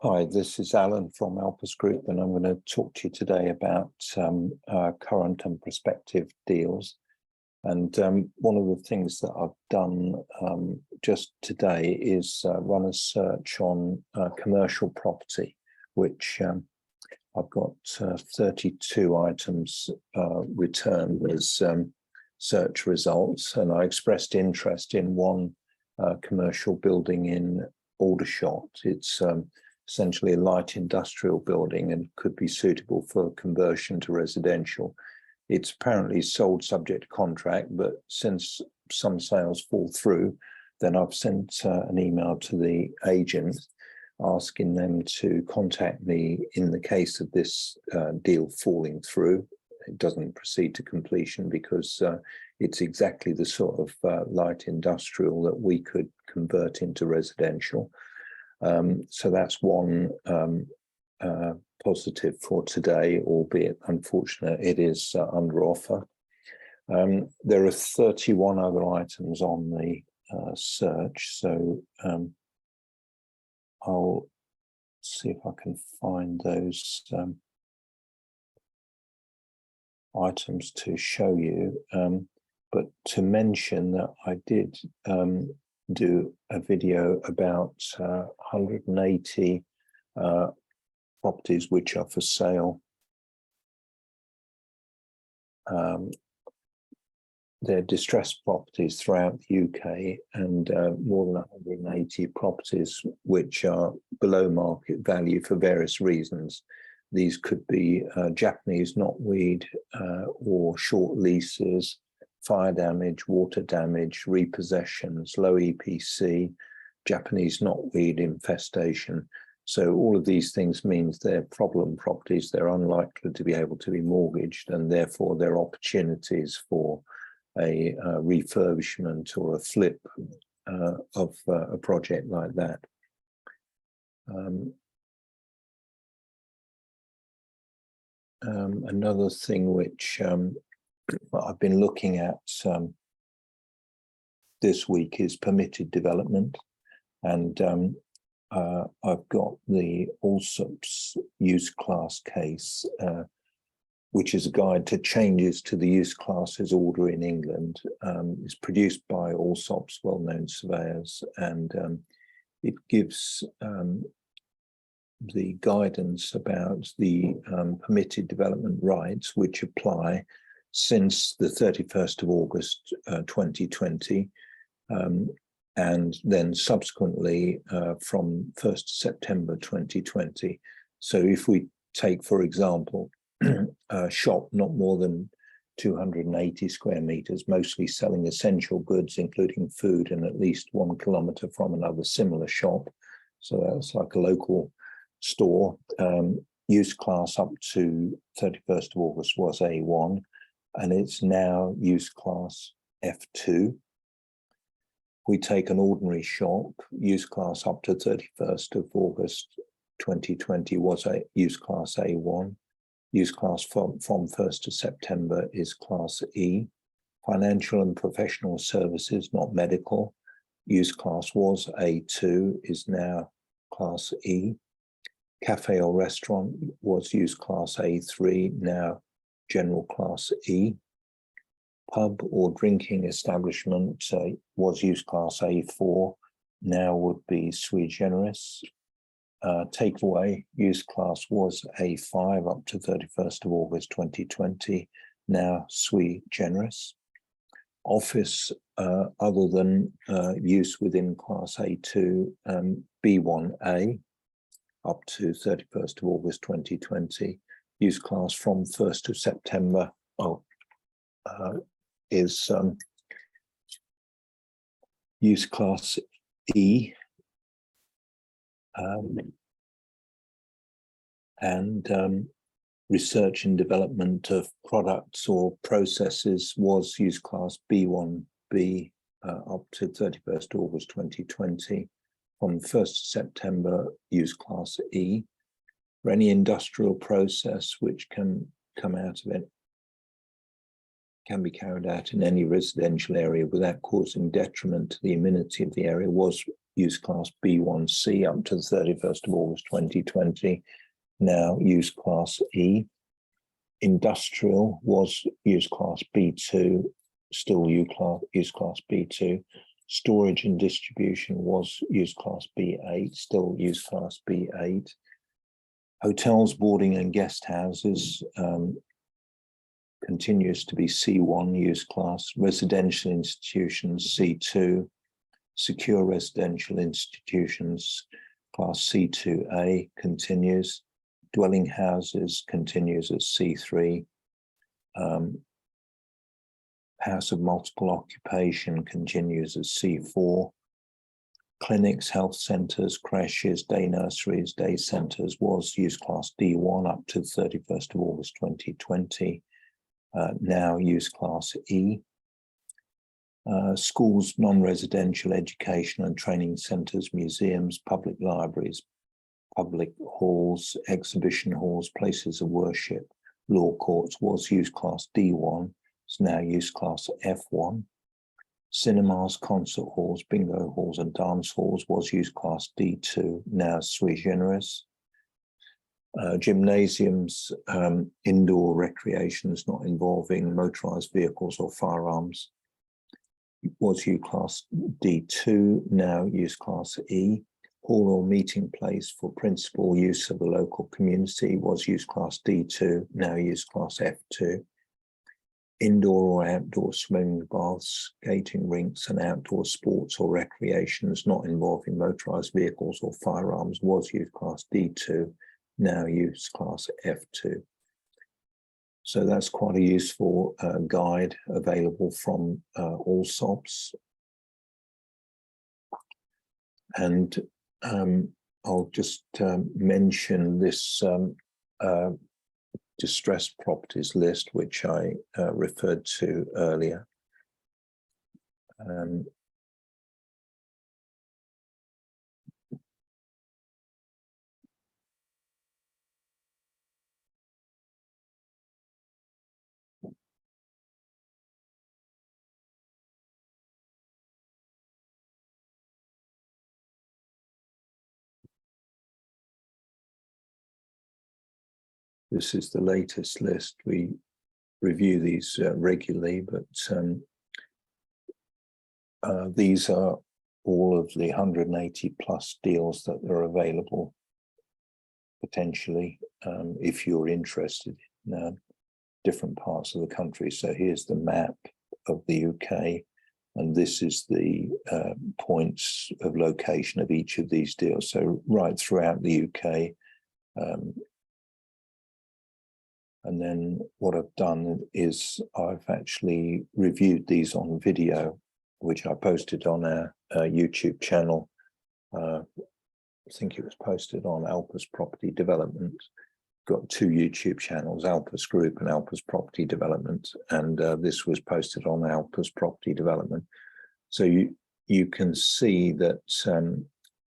Hi, this is Alan from Alpus Group, and I'm going to talk to you today about current and prospective deals. And one of the things that I've done just today is run a search on commercial property, which I've got 32 items returned as search results, and I expressed interest in one commercial building in Aldershot. It's essentially a light industrial building and could be suitable for conversion to residential. It's apparently sold subject to contract, but since some sales fall through, then I've sent an email to the agent asking them to contact me in the case of this deal falling through. It doesn't proceed to completion because it's exactly the sort of light industrial that we could convert into residential. So that's one positive for today, albeit unfortunate, it is under offer. There are 31 other items on the search, so I'll see if I can find those items to show you. But to mention that I did do a video about 180 properties which are for sale. They're distressed properties throughout the UK, and more than 180 properties which are below market value for various reasons. These could be Japanese knotweed or short leases, fire damage, water damage, repossessions, low EPC, Japanese knotweed infestation. So all of these things means they're problem properties. They're unlikely to be able to be mortgaged, and therefore they're opportunities for a refurbishment or a flip of a project like that. Another thing which I've been looking at this week is permitted development, and I've got the Alpus use class case, which is a guide to changes to the use classes order in England. It's produced by Alpus, well-known surveyors, and it gives the guidance about the permitted development rights which apply since the 31st of August 2020, and then subsequently from 1st September 2020. So if we take, for example, a shop not more than 280 square meters, mostly selling essential goods, including food, and at least 1 kilometre from another similar shop, so that's like a local store, use class up to 31st of August was A1, and it's now use class F2. We take an ordinary shop, use class up to 31st of August 2020 was a use class A1. Use class from 1st of September is class E. Financial and professional services, not medical, use class was A2, is now class E. Cafe or restaurant was use class A3, now general class E. Pub or drinking establishment was use class A4, now would be sui generis. Takeaway use class was A5 up to 31st of August 2020, now sui generis. Office, other than use within class A2, B1A up to 31st of August 2020, use class from 1st of September is use class E, and research and development of products or processes was use class B1B up to 31st August 2020. From 1st September, use class E. For any industrial process which can come out of it, can be carried out in any residential area without causing detriment to the amenity of the area, was use class B1C up to the 31st of August 2020, now use class E. Industrial was use class B2, still use class B2. Storage and distribution was use class B8, still use class B8. Hotels, boarding and guest houses continues to be C1 use class. Residential institutions C2. Secure residential institutions class C2A continues. Dwelling houses continues as C3. House of multiple occupation continues as C4. Clinics, health centres, creches, day nurseries, day centres was use class D1 up to the 31st of August 2020. Now use class E. Schools, non-residential education and training centres, museums, public libraries, public halls, exhibition halls, places of worship, law courts was use class D1. It's now use class F1. Cinemas, concert halls, bingo halls and dance halls was use class D2, now sui generis. Gymnasiums, indoor recreations not involving motorised vehicles or firearms was use class D2, now use class E. Hall or meeting place for principal use of the local community was use class D2, now use class F2. Indoor or outdoor swimming baths, skating rinks and outdoor sports or recreations not involving motorised vehicles or firearms was use class D2, now use class F2. So that's quite a useful guide available from Allsops. And I'll just mention this distressed properties list, which I referred to earlier. This is the latest list. We review these regularly, but these are all of the 180 plus deals that are available potentially if you're interested in different parts of the country. So here's the map of the UK, and this is the points of location of each of these deals. So right throughout the UK. And then what I've done is I've actually reviewed these on video, which I posted on our YouTube channel. I think it was posted on Alpus Property Development. Got two YouTube channels, Alpus Group and Alpus Property Development, and this was posted on Alpus Property Development. So you can see that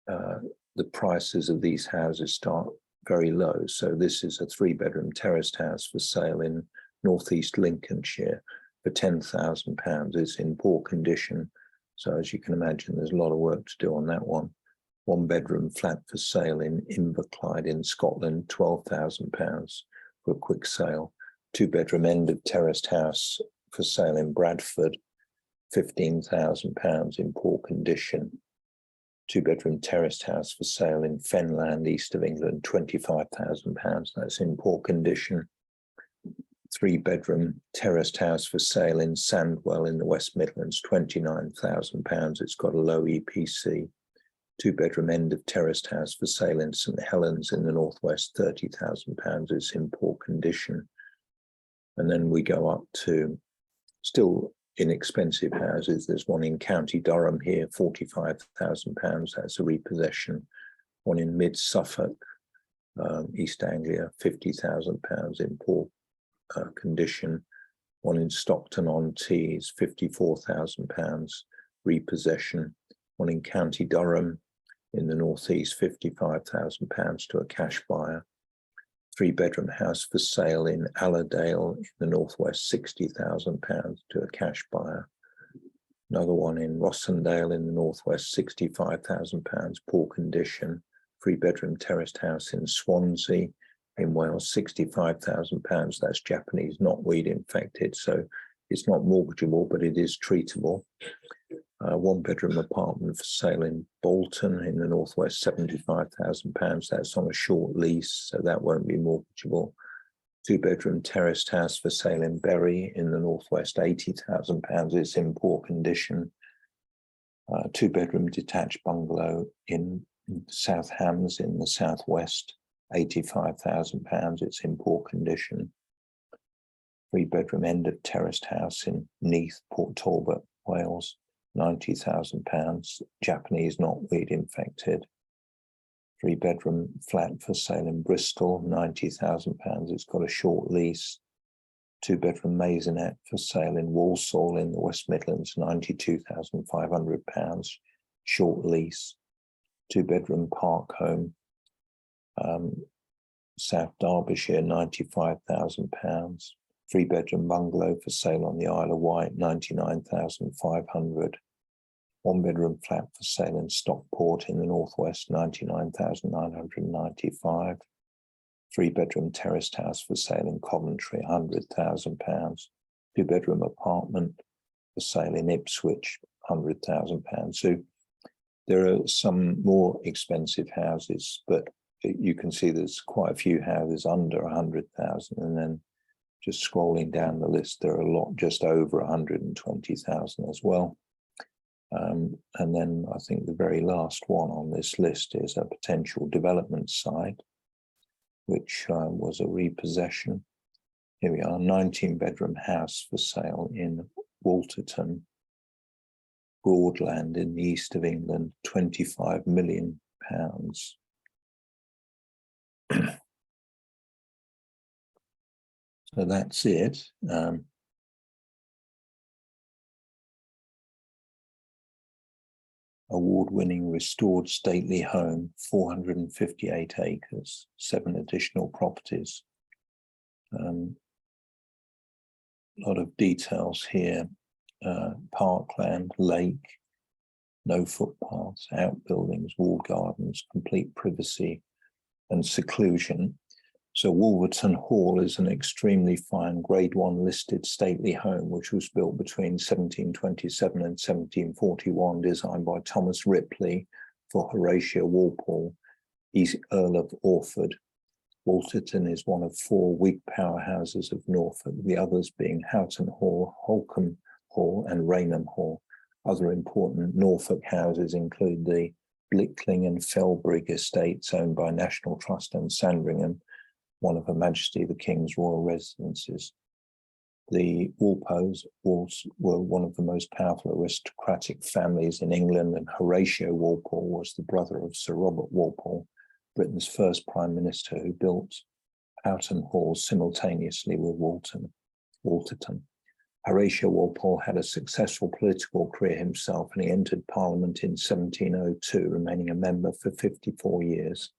the prices of these houses start very low. So this is a 3-bedroom terraced house for sale in northeast Lincolnshire for £10,000. It's in poor condition. So as you can imagine, there's a lot of work to do on that one. 1-bedroom flat for sale in Inverclyde in Scotland, £12,000 for a quick sale. 2-bedroom end of terraced house for sale in Bradford, £15,000 in poor condition. 2-bedroom terraced house for sale in Fenland, east of England, £25,000. That's in poor condition. 3-bedroom terraced house for sale in Sandwell in the West Midlands, £29,000. It's got a low EPC. 2-bedroom end of terraced house for sale in St Helens in the northwest, £30,000. It's in poor condition. And then we go up to still inexpensive houses. There's one in County Durham here, £45,000. That's a repossession. One in Mid Suffolk, East Anglia, £50,000 in poor condition. One in Stockton-on-Tees, £54,000 repossession. One in County Durham in the northeast, £55,000 to a cash buyer. 3-bedroom house for sale in Allerdale in the northwest, £60,000 to a cash buyer. Another one in Rossendale in the northwest, £65,000, poor condition. 3-bedroom terraced house in Swansea in Wales, £65,000. That's Japanese, not weed infected, so it's not mortgageable, but it is treatable. 1-bedroom apartment for sale in Bolton in the northwest, £75,000. That's on a short lease, so that won't be mortgageable. 2-bedroom terraced house for sale in Bury in the northwest, £80,000. It's in poor condition. 2-bedroom detached bungalow in South Hams in the southwest, £85,000. It's in poor condition. 3-bedroom end of terraced house in Neath, Port Talbot, Wales, £90,000. Japanese, not weed infected. 3-bedroom flat for sale in Bristol, £90,000. It's got a short lease. 2-bedroom maisonette for sale in Walsall in the West Midlands, £92,500, short lease. 2-bedroom park home, South Derbyshire, £95,000. 3-bedroom bungalow for sale on the Isle of Wight, £99,500. 1-bedroom flat for sale in Stockport in the northwest, £99,995. 3-bedroom terraced house for sale in Coventry, £100,000. 2-bedroom apartment for sale in Ipswich, £100,000. So there are some more expensive houses, but you can see there's quite a few houses under 100,000, and then just scrolling down the list, there are a lot just over 120,000 as well. And then I think the very last one on this list is a potential development site, which was a repossession. Here we are, 19-bedroom house for sale in Walterton, Broadland in the east of England, £25 million. So that's it. Award-winning restored stately home, 458 acres, 7 additional properties. A lot of details here. Parkland, lake, no footpaths, outbuildings, walled gardens, complete privacy and seclusion. So Walterton Hall is an extremely fine Grade 1 listed stately home, which was built between 1727 and 1741, designed by Thomas Ripley for Horatio Walpole, Earl of Orford. Walterton is one of 4 Whig powerhouses of Norfolk, the others being Houghton Hall, Holcombe Hall and Raynham Hall. Other important Norfolk houses include the Blickling and Felbrigg estates owned by National Trust and Sandringham, one of Her Majesty the King's royal residences. The Walpoles were one of the most powerful aristocratic families in England, and Horatio Walpole was the brother of Sir Robert Walpole, Britain's first Prime Minister, who built Houghton Hall simultaneously with Walterton. Horatio Walpole had a successful political career himself, and he entered Parliament in 1702, remaining a member for 54 years.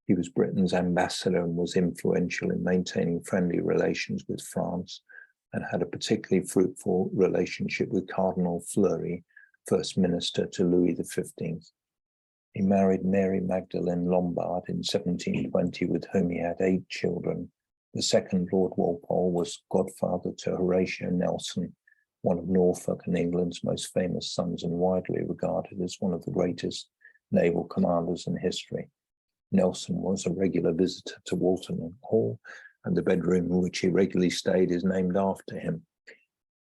He was Britain's ambassador and was influential in maintaining friendly relations with France, and had a particularly fruitful relationship with Cardinal Fleury, First Minister to Louis XV. He married Mary Magdalene Lombard in 1720, with whom he had 8 children. The second Lord Walpole was godfather to Horatio Nelson, one of Norfolk and England's most famous sons, and widely regarded as one of the greatest naval commanders in history. Nelson was a regular visitor to Walterton Hall, and the bedroom in which he regularly stayed is named after him.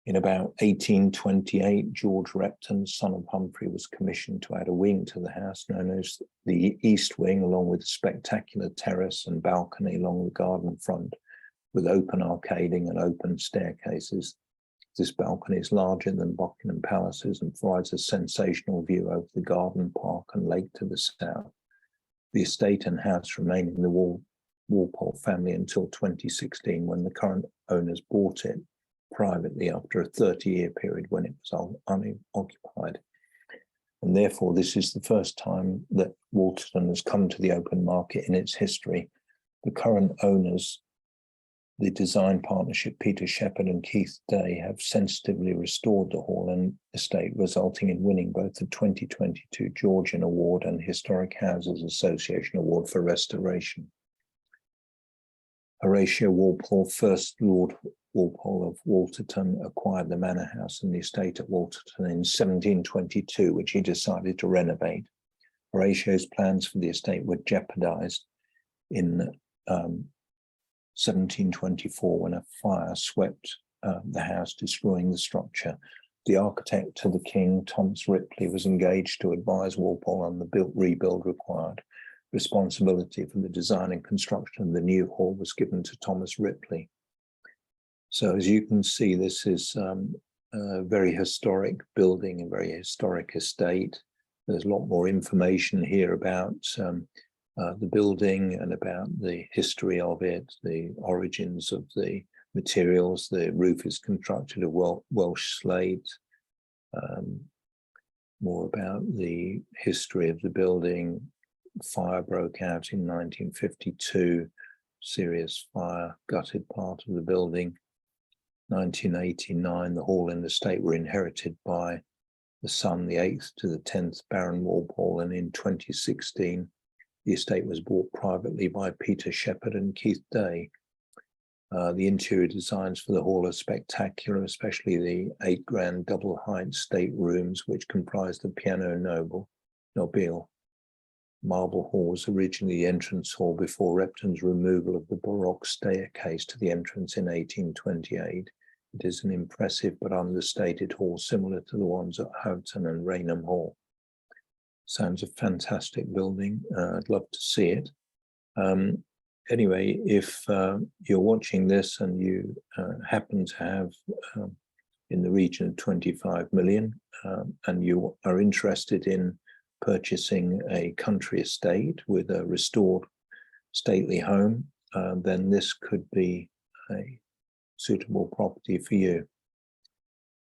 In about 1828, George Repton, son of Humphrey, was commissioned to add a wing to the house known as the East Wing, along with a spectacular terrace and balcony along the garden front, with open arcading and open staircases. This balcony is larger than Buckingham Palace's and provides a sensational view over the garden, park and lake to the south. The estate and house remained in the Walpole family until 2016, when the current owners bought it privately after a 30-year period when it was unoccupied. And therefore, this is the first time that Walterton has come to the open market in its history. The current owners The design partnership, Peter Shepherd and Keith Day, have sensitively restored the hall and estate, resulting in winning both the 2022 Georgian Award and Historic Houses Association Award for restoration. Horatio Walpole, first Lord Walpole of Walterton, acquired the manor house and the estate at Walterton in 1722, which he decided to renovate. Horatio's plans for the estate were jeopardized in 1724 when a fire swept the house, destroying the structure. The architect to the king, Thomas Ripley, was engaged to advise Walpole on the rebuild required. Responsibility for the design and construction of the new hall was given to Thomas Ripley. So as you can see, this is a very historic building, a very historic estate. There's a lot more information here about the building and about the history of it, the origins of the materials. The roof is constructed of Welsh slate. More about the history of the building. Fire broke out in 1952. Serious fire gutted part of the building. 1989, the hall and estate were inherited by the son, the 8th to the 10th Baron Walpole, and in 2016, the estate was bought privately by Peter Shepherd and Keith Day. The interior designs for the hall are spectacular, especially the 8 grand double height state rooms, which comprise the piano nobile. Marble Hall was originally the entrance hall before Repton's removal of the Baroque staircase to the entrance in 1828. It is an impressive but understated hall, similar to the ones at Houghton and Raynham Hall. Sounds a fantastic building. I'd love to see it. Anyway, if you're watching this and you happen to have in the region of 25 million and you are interested in purchasing a country estate with a restored stately home, then this could be a suitable property for you.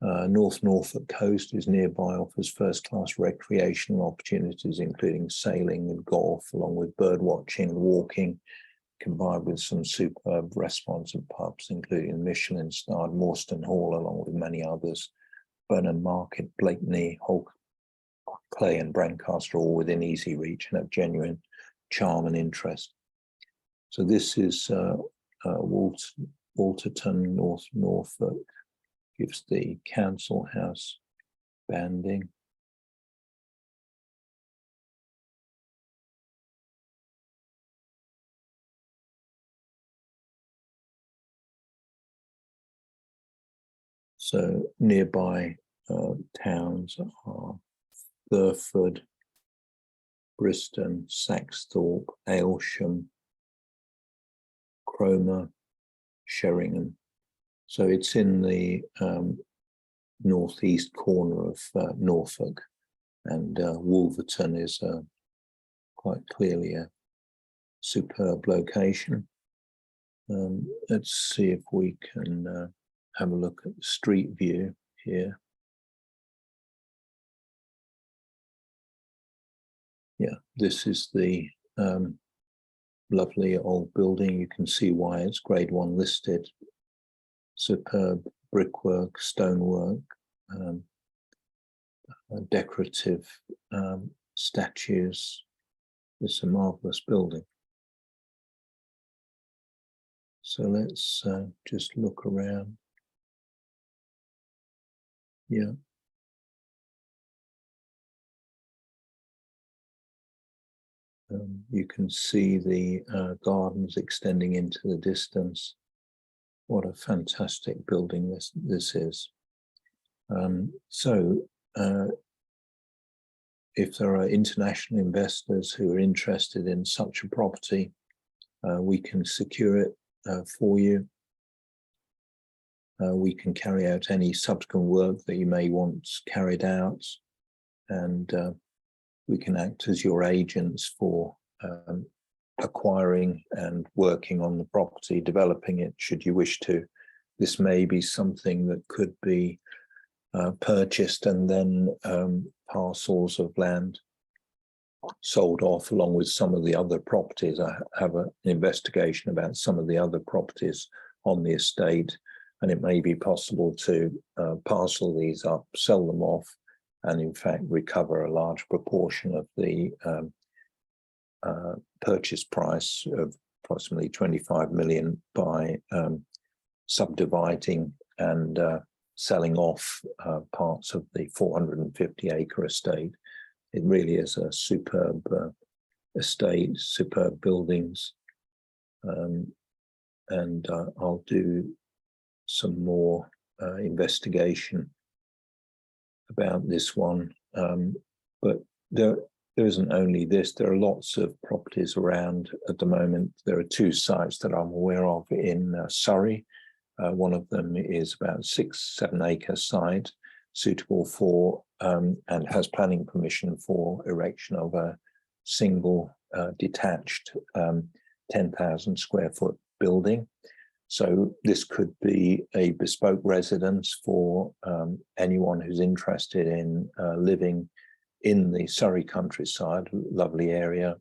North Norfolk coast is nearby, offers first-class recreational opportunities, including sailing and golf, along with bird watching and walking, combined with some superb restaurants and pubs, including Michelin-starred Morstan Hall, along with many others. Burnham Market, Blakeney, Clay and Brancaster, all within easy reach and have genuine charm and interest. So this is Walterton, North Norfolk. Gives the council house banding. So nearby towns are Burford, Briston, Saxthorpe, Aylsham, Cromer, Sheringham. So it's in the northeast corner of Norfolk, and Wolverton is quite clearly a superb location. Let's see if we can have a look at the street view here. Yeah, this is the lovely old building. You can see why it's Grade 1 listed. Superb brickwork, stonework, decorative statues. It's a marvelous building. So let's just look around. Yeah. You can see the gardens extending into the distance. What a fantastic building this is. If there are international investors who are interested in such a property, we can secure it for you. We can carry out any subsequent work that you may want carried out, and we can act as your agents for acquiring and working on the property, developing it should you wish to. This may be something that could be purchased and then parcels of land sold off along with some of the other properties. I have an investigation about some of the other properties on the estate, and it may be possible to parcel these up, sell them off, and in fact recover a large proportion of the purchase price of approximately 25 million by subdividing and selling off parts of the 450-acre estate. It really is a superb estate, superb buildings, and I'll do some more investigation about this one. But there isn't only this, there are lots of properties around at the moment. There are two sites that I'm aware of in Surrey. One of them is about 6-7 acre site, suitable for and has planning permission for erection of a single detached 10,000 square foot building. So this could be a bespoke residence for anyone who's interested in living in the Surrey countryside, lovely area,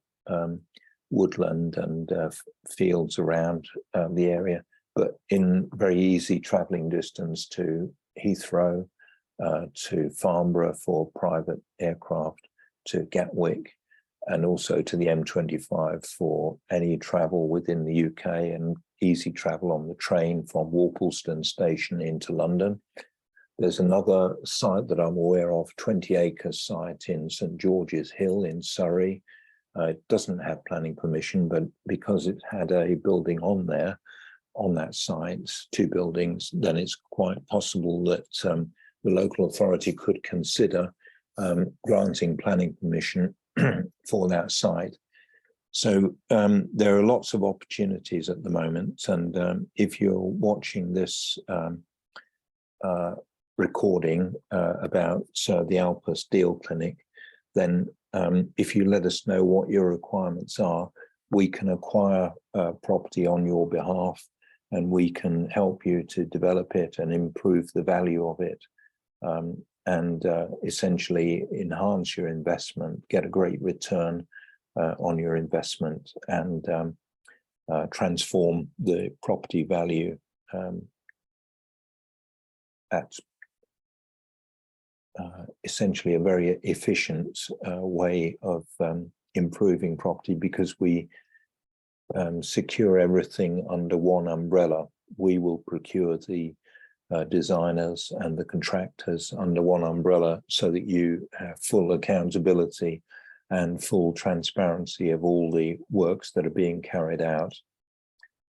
woodland and fields around the area, but in very easy travelling distance to Heathrow, to Farnborough for private aircraft, to Gatwick, and also to the M25 for any travel within the UK, and easy travel on the train from Waltton station into London. There's another site that I'm aware of, 20-acre site in St George's Hill in Surrey. It doesn't have planning permission, but because it had a building on there, on that site, two buildings, then it's quite possible that the local authority could consider granting planning permission for that site. So there are lots of opportunities at the moment, and if you're watching this recording about the Alpus Deal Clinic, then if you let us know what your requirements are, we can acquire property on your behalf, and we can help you to develop it and improve the value of it, and essentially enhance your investment, get a great return on your investment, and transform the property value at essentially a very efficient way of improving property, because we secure everything under one umbrella. We will procure the designers and the contractors under one umbrella, so that you have full accountability and full transparency of all the works that are being carried out,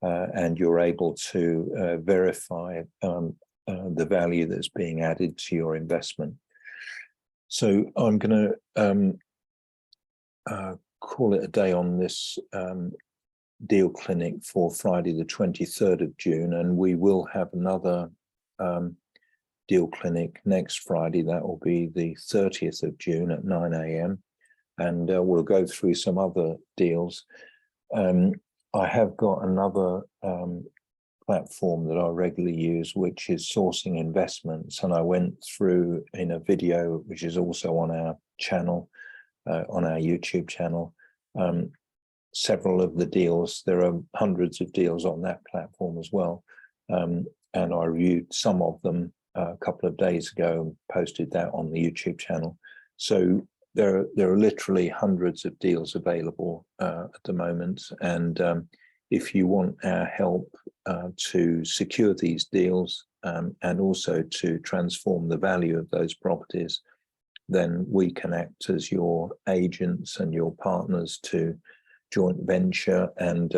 and you're able to verify the value that's being added to your investment. So I'm going to call it a day on this deal clinic for Friday the 23rd of June, and we will have another deal clinic next Friday. That will be the 30th of June at 9 AM, and we'll go through some other deals. I have got another platform that I regularly use, which is sourcing investments, and I went through in a video which is also on our channel, on our YouTube channel, several of the deals. There are hundreds of deals on that platform as well, and I reviewed some of them a couple of days ago and posted that on the YouTube channel. So there are literally hundreds of deals available at the moment, and if you want our help to secure these deals and also to transform the value of those properties, then we can act as your agents and your partners to joint venture and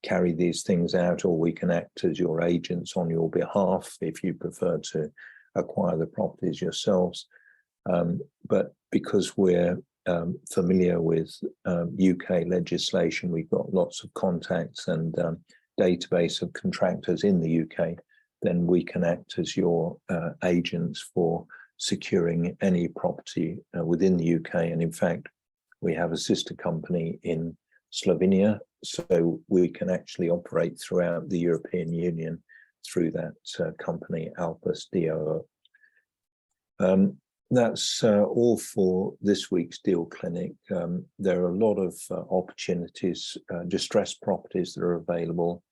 carry these things out, or we can act as your agents on your behalf if you prefer to acquire the properties yourselves. But because we're familiar with UK legislation, we've got lots of contacts and database of contractors in the UK, then we can act as your agents for securing any property within the UK. And in fact, we have a sister company in Slovenia, so we can actually operate throughout the European Union through that company, Alpus DOO. That's all for this week's deal clinic. There are a lot of opportunities, distressed properties that are available.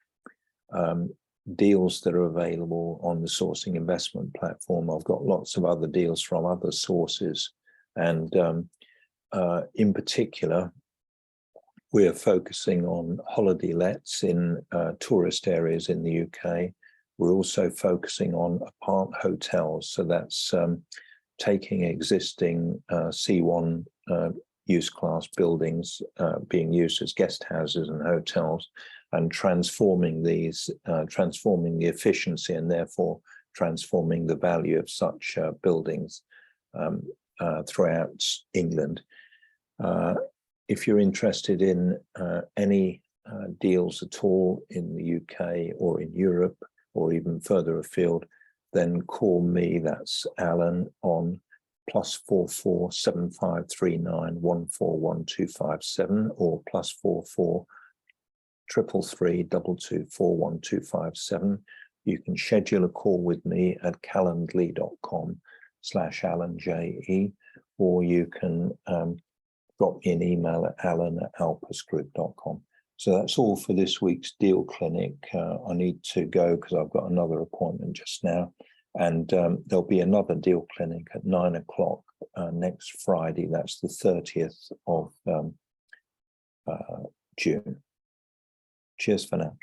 deals that are available on the sourcing investment platform. I've got lots of other deals from other sources, and in particular, we are focusing on holiday lets in tourist areas in the UK. We're also focusing on apart hotels, so that's taking existing C1 use class buildings being used as guest houses and hotels, and transforming these, transforming the efficiency and therefore transforming the value of such buildings throughout England. If you're interested in any deals at all in the UK or in Europe or even further afield, then call me, that's Alan, on +44 7539 141257 or +44 333 224 1257. You can schedule a call with me at calendly.com/AlanJE, or you can drop me an email at alan@alpusgroup.com. So that's all for this week's deal clinic. I need to go because I've got another appointment just now. And there'll be another deal clinic at 9 o'clock next Friday. That's the 30th of June. Cheers for now.